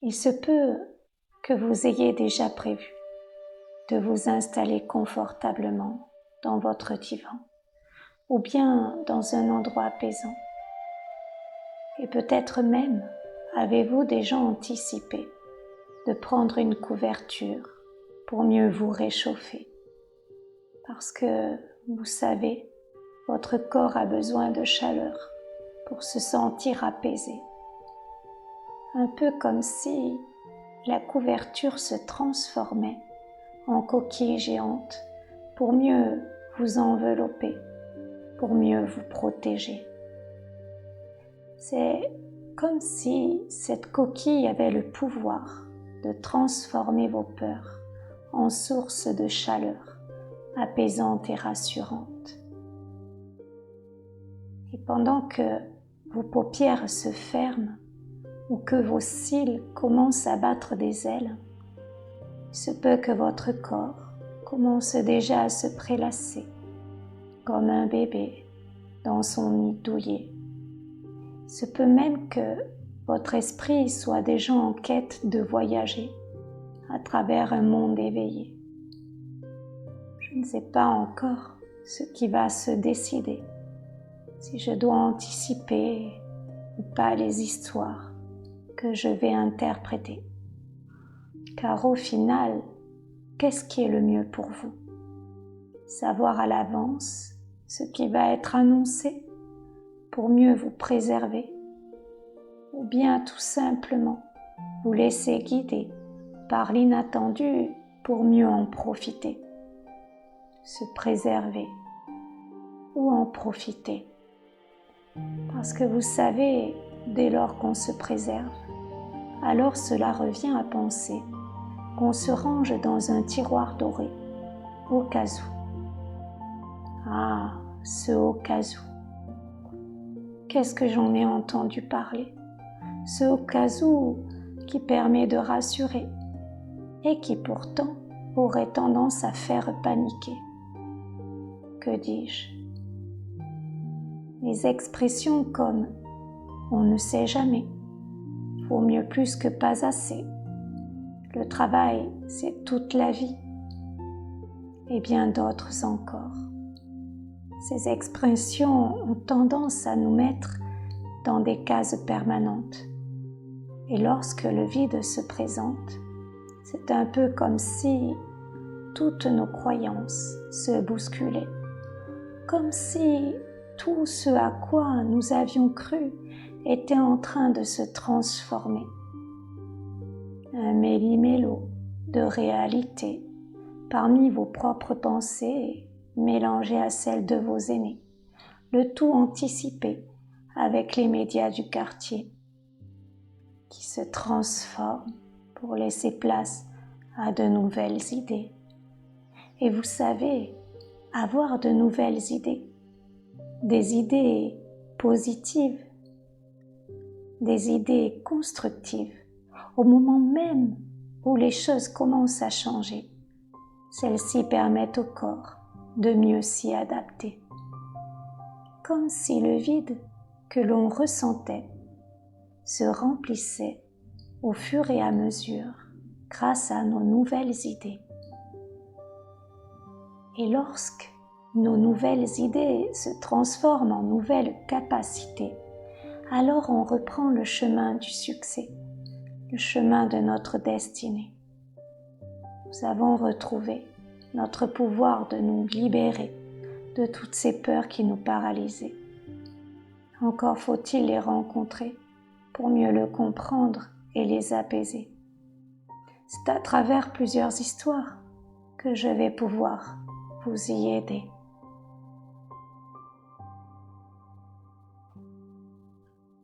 Il se peut que vous ayez déjà prévu de vous installer confortablement dans votre divan ou bien dans un endroit apaisant. Et peut-être même avez-vous déjà anticipé de prendre une couverture pour mieux vous réchauffer. Parce que, vous savez, votre corps a besoin de chaleur pour se sentir apaisé. Un peu comme si la couverture se transformait en coquille géante pour mieux vous envelopper, pour mieux vous protéger. C'est comme si cette coquille avait le pouvoir de transformer vos peurs en source de chaleur apaisante et rassurante. Et pendant que vos paupières se ferment ou que vos cils commencent à battre des ailes, il se peut que votre corps commence déjà à se prélasser comme un bébé dans son nid douillet. Il se peut même que votre esprit soit déjà en quête de voyager à travers un monde éveillé. Je ne sais pas encore ce qui va se décider, si je dois anticiper ou pas les histoires que je vais interpréter. Car au final, qu'est-ce qui est le mieux pour vous? Savoir à l'avance ce qui va être annoncé pour mieux vous préserver, ou bien tout simplement vous laisser guider par l'inattendu pour mieux en profiter, se préserver ou en profiter. Parce que vous savez, dès lors qu'on se préserve, alors cela revient à penser qu'on se range dans un tiroir doré, au cas où. Ah, ce au cas où. Qu'est-ce que j'en ai entendu parler? Ce au cas où qui permet de rassurer et qui pourtant aurait tendance à faire paniquer. Que dis-je? Les expressions comme « on ne sait jamais »,« vaut mieux plus que pas assez »,« le travail, c'est toute la vie » et bien d'autres encore. Ces expressions ont tendance à nous mettre dans des cases permanentes. Et lorsque le vide se présente, c'est un peu comme si toutes nos croyances se bousculaient, comme si tout ce à quoi nous avions cru était en train de se transformer. Un méli-mélo de réalité parmi vos propres pensées mélangées à celles de vos aînés, le tout anticipé avec les médias du quartier qui se transforment pour laisser place à de nouvelles idées. Et vous savez, avoir de nouvelles idées, des idées positives, des idées constructives, au moment même où les choses commencent à changer, celles-ci permettent au corps de mieux s'y adapter. Comme si le vide que l'on ressentait se remplissait au fur et à mesure grâce à nos nouvelles idées. Et lorsque nos nouvelles idées se transforment en nouvelles capacités, alors on reprend le chemin du succès, le chemin de notre destinée. Nous avons retrouvé notre pouvoir de nous libérer de toutes ces peurs qui nous paralysaient. Encore faut-il les rencontrer pour mieux le comprendre et les apaiser. C'est à travers plusieurs histoires que je vais pouvoir vous y aider.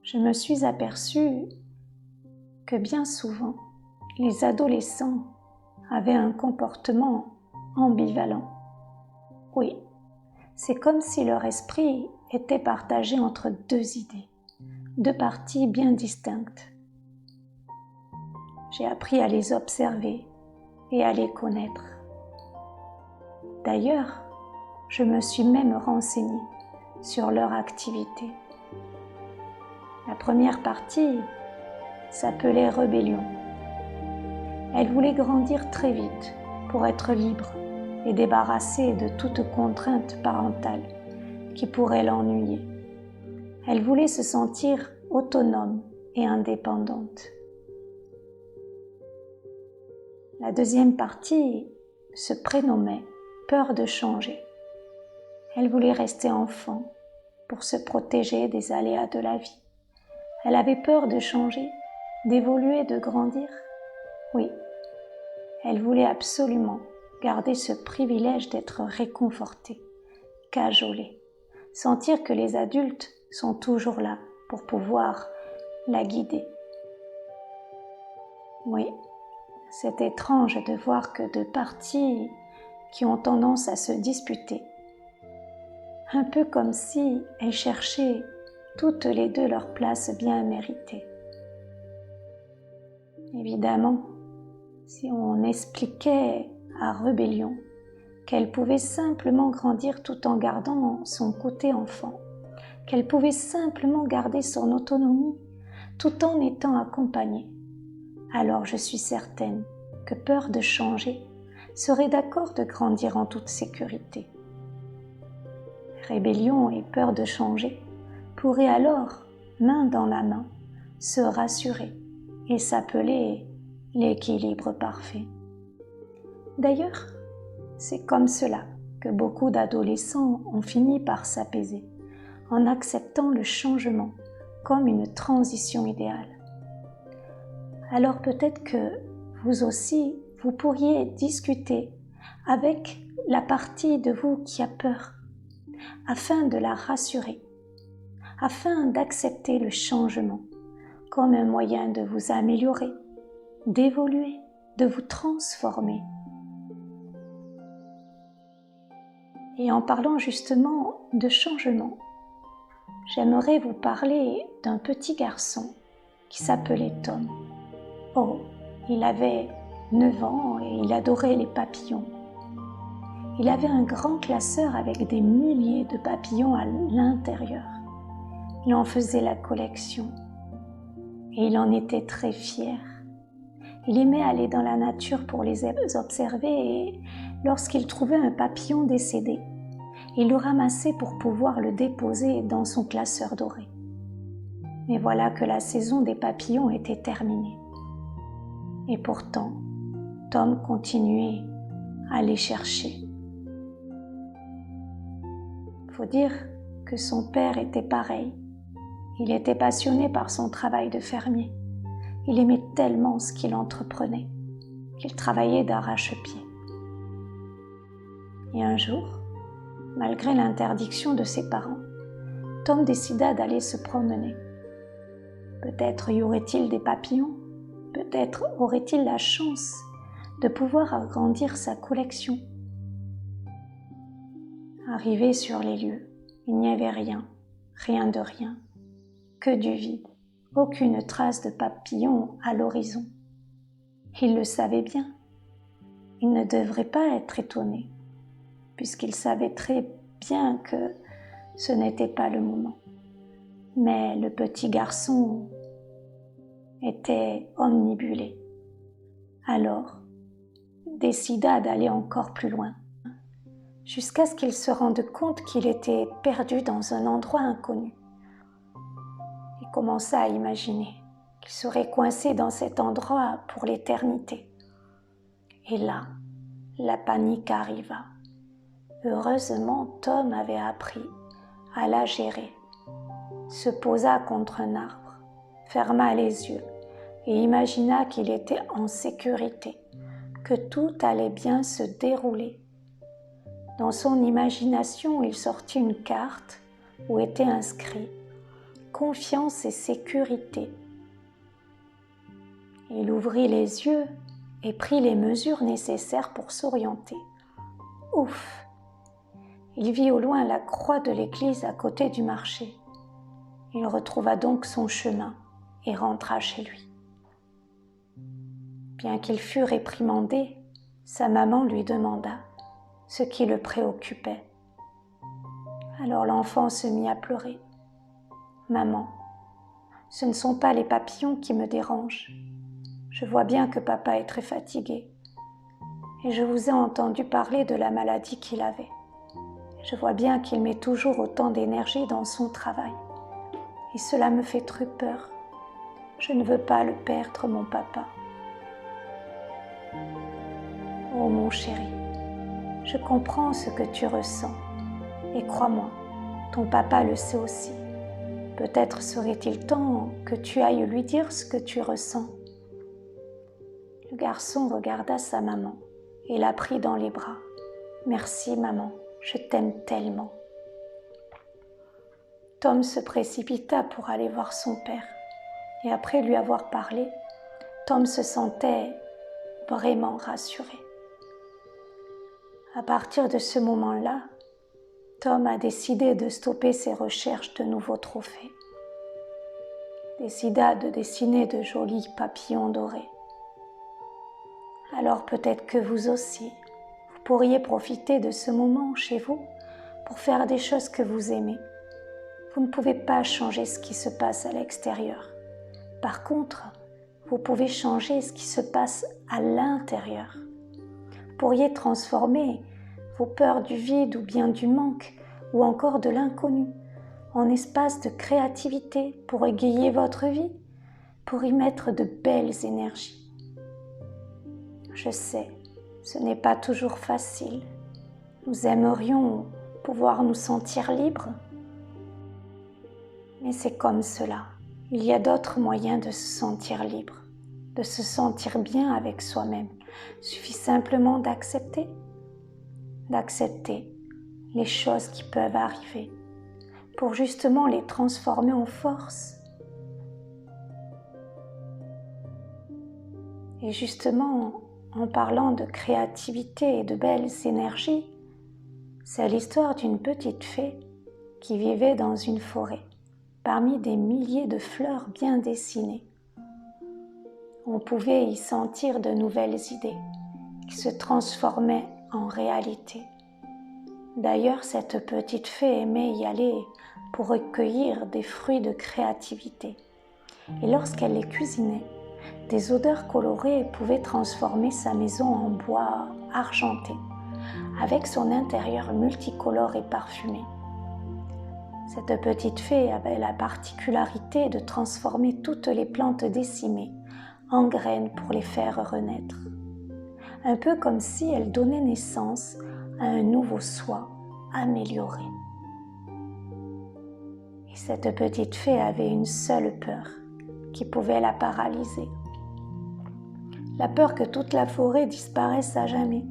Je me suis aperçue que bien souvent, les adolescents avaient un comportement ambivalent. Oui, c'est comme si leur esprit était partagé entre deux idées, deux parties bien distinctes. J'ai appris à les observer et à les connaître. D'ailleurs, je me suis même renseignée sur leur activité. La première partie s'appelait Rébellion Elle voulait grandir très vite pour être libre et débarrassée de toute contrainte parentale qui pourrait l'ennuyer. Elle voulait se sentir autonome et indépendante. La deuxième partie se prénommait peur de changer. Elle voulait rester enfant pour se protéger des aléas de la vie. Elle avait peur de changer, d'évoluer, de grandir. Oui, elle voulait absolument garder ce privilège d'être réconfortée, cajolée, sentir que les adultes sont toujours là pour pouvoir la guider. Oui, c'est étrange de voir que deux parties qui ont tendance à se disputer, un peu comme si elles cherchaient toutes les deux leur place bien méritée. Évidemment, si on expliquait à Rébellion qu'elle pouvait simplement grandir tout en gardant son côté enfant, qu'elle pouvait simplement garder son autonomie tout en étant accompagnée, alors je suis certaine que peur de changer serait d'accord de grandir en toute sécurité. Rébellion et peur de changer pourraient alors, main dans la main, se rassurer et s'appeler l'équilibre parfait. D'ailleurs, c'est comme cela que beaucoup d'adolescents ont fini par s'apaiser, en acceptant le changement comme une transition idéale. Alors peut-être que vous aussi, vous pourriez discuter avec la partie de vous qui a peur, afin de la rassurer, afin d'accepter le changement comme un moyen de vous améliorer, d'évoluer, de vous transformer. Et en parlant justement de changement, j'aimerais vous parler d'un petit garçon qui s'appelait Tom. Oh, il avait 9 ans et il adorait les papillons. Il avait un grand classeur avec des milliers de papillons à l'intérieur. Il en faisait la collection et il en était très fier. Il aimait aller dans la nature pour les observer et lorsqu'il trouvait un papillon décédé, il le ramassait pour pouvoir le déposer dans son classeur doré. Mais voilà que la saison des papillons était terminée. Et pourtant, Tom continuait à les chercher. Faut dire que son père était pareil. Il était passionné par son travail de fermier. Il aimait tellement ce qu'il entreprenait, qu'il travaillait d'arrache-pied. Et un jour, malgré l'interdiction de ses parents, Tom décida d'aller se promener. Peut-être y aurait-il des papillons, peut-être aurait-il la chance de pouvoir agrandir sa collection. Arrivé sur les lieux, il n'y avait rien, rien de rien, que du vide, aucune trace de papillon à l'horizon. Il le savait bien, il ne devrait pas être étonné, puisqu'il savait très bien que ce n'était pas le moment. Mais le petit garçon était omnibulé. Alors, décida d'aller encore plus loin, jusqu'à ce qu'il se rende compte qu'il était perdu dans un endroit inconnu. Il commença à imaginer qu'il serait coincé dans cet endroit pour l'éternité. Et là, la panique arriva. Heureusement, Tom avait appris à la gérer, se posa contre un arbre, ferma les yeux et imagina qu'il était en sécurité, que tout allait bien se dérouler. Dans son imagination, il sortit une carte où était inscrit « Confiance et sécurité ». Il ouvrit les yeux et prit les mesures nécessaires pour s'orienter. Ouf! Il vit au loin la croix de l'église à côté du marché. Il retrouva donc son chemin et rentra chez lui. Bien qu'il fût réprimandé, sa maman lui demanda ce qui le préoccupait. Alors l'enfant se mit à pleurer. « Maman, ce ne sont pas les papillons qui me dérangent. Je vois bien que papa est très fatigué. Et je vous ai entendu parler de la maladie qu'il avait. Je vois bien qu'il met toujours autant d'énergie dans son travail. Et cela me fait très peur. Je ne veux pas le perdre, mon papa. Oh mon chéri, je comprends ce que tu ressens. Et crois-moi, ton papa le sait aussi. Peut-être serait-il temps que tu ailles lui dire ce que tu ressens. Le garçon regarda sa maman et la prit dans les bras. Merci maman, je t'aime tellement. Tom se précipita pour aller voir son père. Et après lui avoir parlé, Tom se sentait vraiment rassuré. À partir de ce moment-là, Tom a décidé de stopper ses recherches de nouveaux trophées. Décida de dessiner de jolis papillons dorés. Alors peut-être que vous aussi, vous pourriez profiter de ce moment chez vous pour faire des choses que vous aimez. Vous ne pouvez pas changer ce qui se passe à l'extérieur. Par contre, vous pouvez changer ce qui se passe à l'intérieur. Vous pourriez transformer vos peurs du vide ou bien du manque ou encore de l'inconnu en espace de créativité pour égayer votre vie, pour y mettre de belles énergies. Je sais, ce n'est pas toujours facile. Nous aimerions pouvoir nous sentir libres, mais c'est comme cela. Il y a d'autres moyens de se sentir libre, de se sentir bien avec soi-même. Il suffit simplement d'accepter les choses qui peuvent arriver pour justement les transformer en force. Et justement, en parlant de créativité et de belles énergies, c'est l'histoire d'une petite fée qui vivait dans une forêt, parmi des milliers de fleurs bien dessinées. On pouvait y sentir de nouvelles idées qui se transformaient en réalité. D'ailleurs, cette petite fée aimait y aller pour recueillir des fruits de créativité. Et lorsqu'elle les cuisinait, des odeurs colorées pouvaient transformer sa maison en bois argenté, avec son intérieur multicolore et parfumé. Cette petite fée avait la particularité de transformer toutes les plantes décimées en graines pour les faire renaître. Un peu comme si elle donnait naissance à un nouveau soi amélioré. Et cette petite fée avait une seule peur qui pouvait la paralyser. La peur que toute la forêt disparaisse à jamais.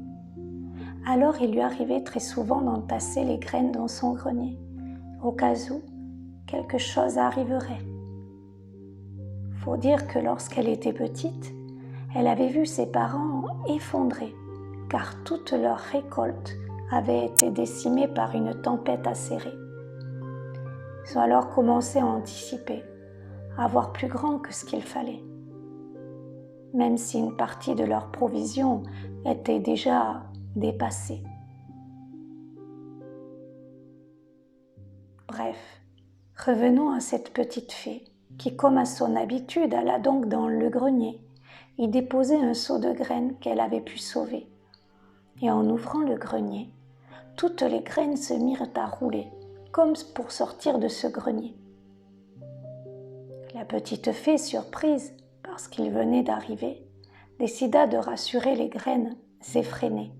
Alors il lui arrivait très souvent d'entasser les graines dans son grenier, au cas où quelque chose arriverait. Faut dire que lorsqu'elle était petite, elle avait vu ses parents effondrés, car toute leur récolte avait été décimée par une tempête acérée. Ils ont alors commencé à anticiper, à voir plus grand que ce qu'il fallait. Même si une partie de leurs provisions était déjà dépassée. Bref, revenons à cette petite fée qui, comme à son habitude, alla donc dans le grenier y déposer un seau de graines qu'elle avait pu sauver. Et en ouvrant le grenier, toutes les graines se mirent à rouler, comme pour sortir de ce grenier. La petite fée, surprise par ce qu'il venait d'arriver, décida de rassurer les graines effrénées.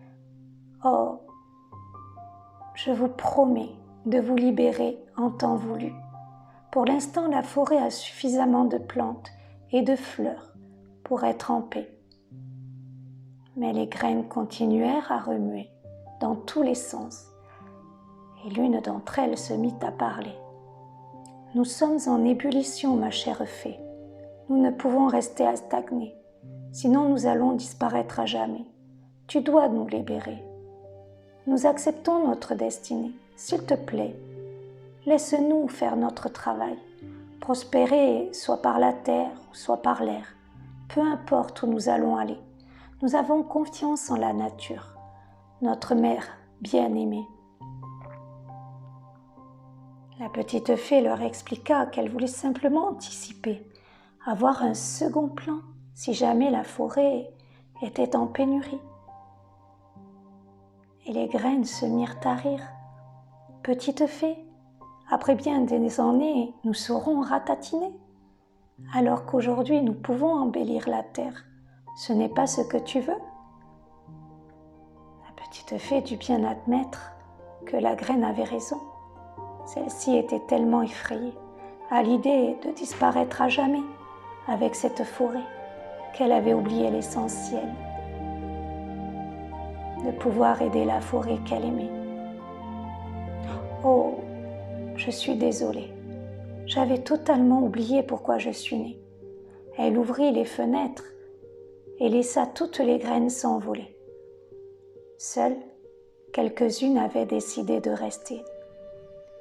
« Oh, je vous promets de vous libérer en temps voulu. Pour l'instant, la forêt a suffisamment de plantes et de fleurs pour être en paix. » Mais les graines continuèrent à remuer dans tous les sens, et l'une d'entre elles se mit à parler. « Nous sommes en ébullition, ma chère fée. Nous ne pouvons rester à stagner, sinon nous allons disparaître à jamais. Tu dois nous libérer. Nous acceptons notre destinée. S'il te plaît, laisse-nous faire notre travail, prospérer soit par la terre ou soit par l'air, peu importe où nous allons aller. Nous avons confiance en la nature, notre mère bien-aimée. » La petite fée leur expliqua qu'elle voulait simplement anticiper avoir un second plan si jamais la forêt était en pénurie. Et les graines se mirent à rire. Petite fée, après bien des années, nous serons ratatinés. Alors qu'aujourd'hui nous pouvons embellir la terre, ce n'est pas ce que tu veux? La petite fée dut bien admettre que la graine avait raison. Celle-ci était tellement effrayée à l'idée de disparaître à jamais avec cette forêt qu'elle avait oublié l'essentiel, de pouvoir aider la forêt qu'elle aimait. Oh, je suis désolée. J'avais totalement oublié pourquoi je suis née. Elle ouvrit les fenêtres et laissa toutes les graines s'envoler. Seules, quelques-unes avaient décidé de rester,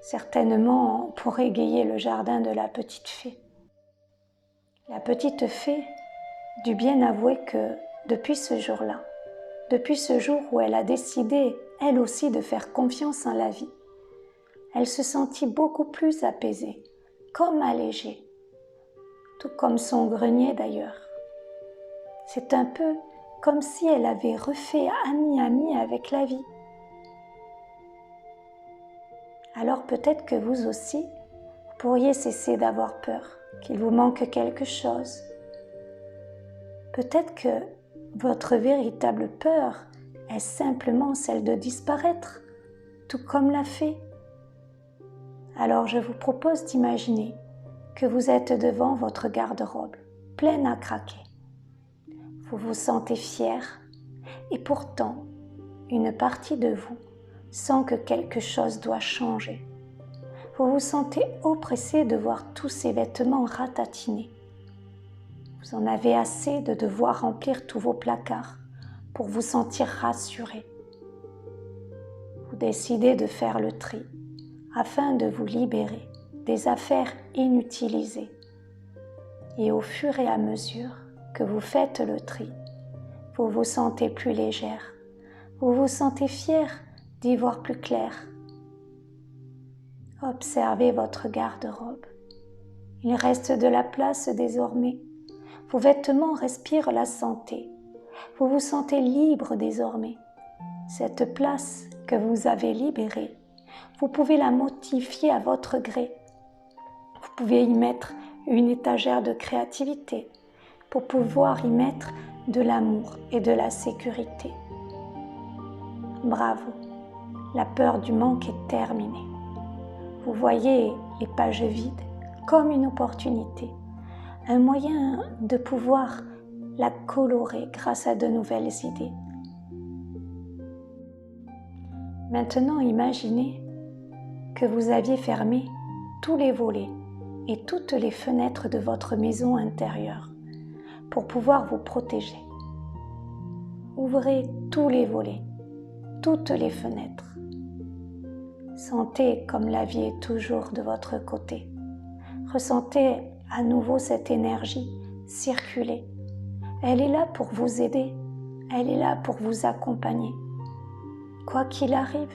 certainement pour égayer le jardin de la petite fée. La petite fée dut bien avouer que, depuis ce jour-là, depuis ce jour où elle a décidé, elle aussi, de faire confiance en la vie, elle se sentit beaucoup plus apaisée, comme allégée, tout comme son grenier d'ailleurs. C'est un peu comme si elle avait refait ami-ami avec la vie. Alors peut-être que vous aussi, vous pourriez cesser d'avoir peur, qu'il vous manque quelque chose. Peut-être que votre véritable peur est simplement celle de disparaître, tout comme la fée. Alors je vous propose d'imaginer que vous êtes devant votre garde-robe, pleine à craquer. Vous vous sentez fier et pourtant, une partie de vous sent que quelque chose doit changer. Vous vous sentez oppressé de voir tous ces vêtements ratatinés. Vous en avez assez de devoir remplir tous vos placards pour vous sentir rassuré. Vous décidez de faire le tri afin de vous libérer des affaires inutilisées. Et au fur et à mesure que vous faites le tri, vous vous sentez plus légère, vous vous sentez fier d'y voir plus clair. Observez votre garde-robe. Il reste de la place désormais. Vos vêtements respirent la santé. Vous vous sentez libre désormais. Cette place que vous avez libérée, vous pouvez la modifier à votre gré. Vous pouvez y mettre une étagère de créativité pour pouvoir y mettre de l'amour et de la sécurité. Bravo, la peur du manque est terminée. Vous voyez les pages vides comme une opportunité, un moyen de pouvoir la colorer grâce à de nouvelles idées. Maintenant, imaginez que vous aviez fermé tous les volets et toutes les fenêtres de votre maison intérieure pour pouvoir vous protéger. Ouvrez tous les volets, toutes les fenêtres. Sentez comme la vie est toujours de votre côté. Ressentez à nouveau cette énergie circuler. Elle est là pour vous aider, elle est là pour vous accompagner. Quoi qu'il arrive,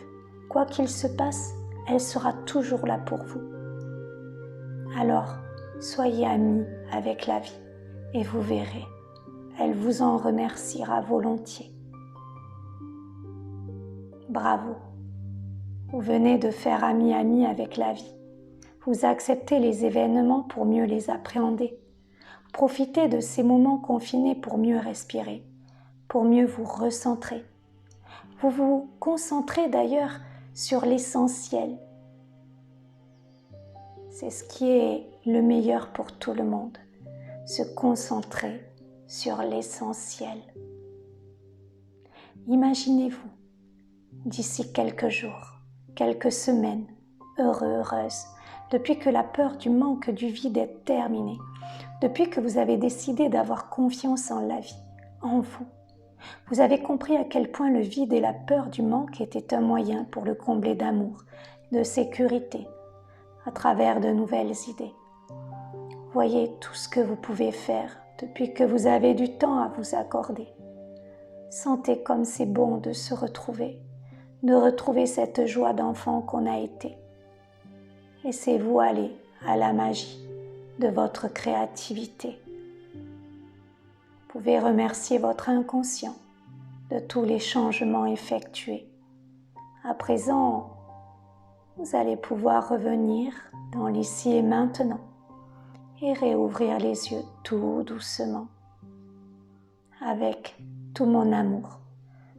quoi qu'il se passe, elle sera toujours là pour vous. Alors, soyez amis avec la vie et vous verrez, elle vous en remerciera volontiers. Bravo, vous venez de faire ami-ami avec la vie. Vous acceptez les événements pour mieux les appréhender. Profitez de ces moments confinés pour mieux respirer, pour mieux vous recentrer. Vous vous concentrez d'ailleurs sur l'essentiel. C'est ce qui est le meilleur pour tout le monde, se concentrer sur l'essentiel. Imaginez-vous, d'ici quelques jours, quelques semaines, heureux, heureuse, depuis que la peur du manque du vide est terminée, depuis que vous avez décidé d'avoir confiance en la vie, en vous. Vous avez compris à quel point le vide et la peur du manque étaient un moyen pour le combler d'amour, de sécurité, à travers de nouvelles idées. Voyez tout ce que vous pouvez faire depuis que vous avez du temps à vous accorder. Sentez comme c'est bon de se retrouver, de retrouver cette joie d'enfant qu'on a été. Laissez-vous aller à la magie de votre créativité. pouvez remercier votre inconscient de tous les changements effectués. À présent, vous allez pouvoir revenir dans l'ici et maintenant et réouvrir les yeux tout doucement. Avec tout mon amour,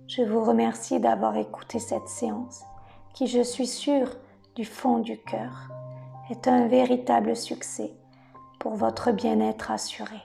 je vous remercie d'avoir écouté cette séance qui, je suis sûre, du fond du cœur, est un véritable succès pour votre bien-être assuré.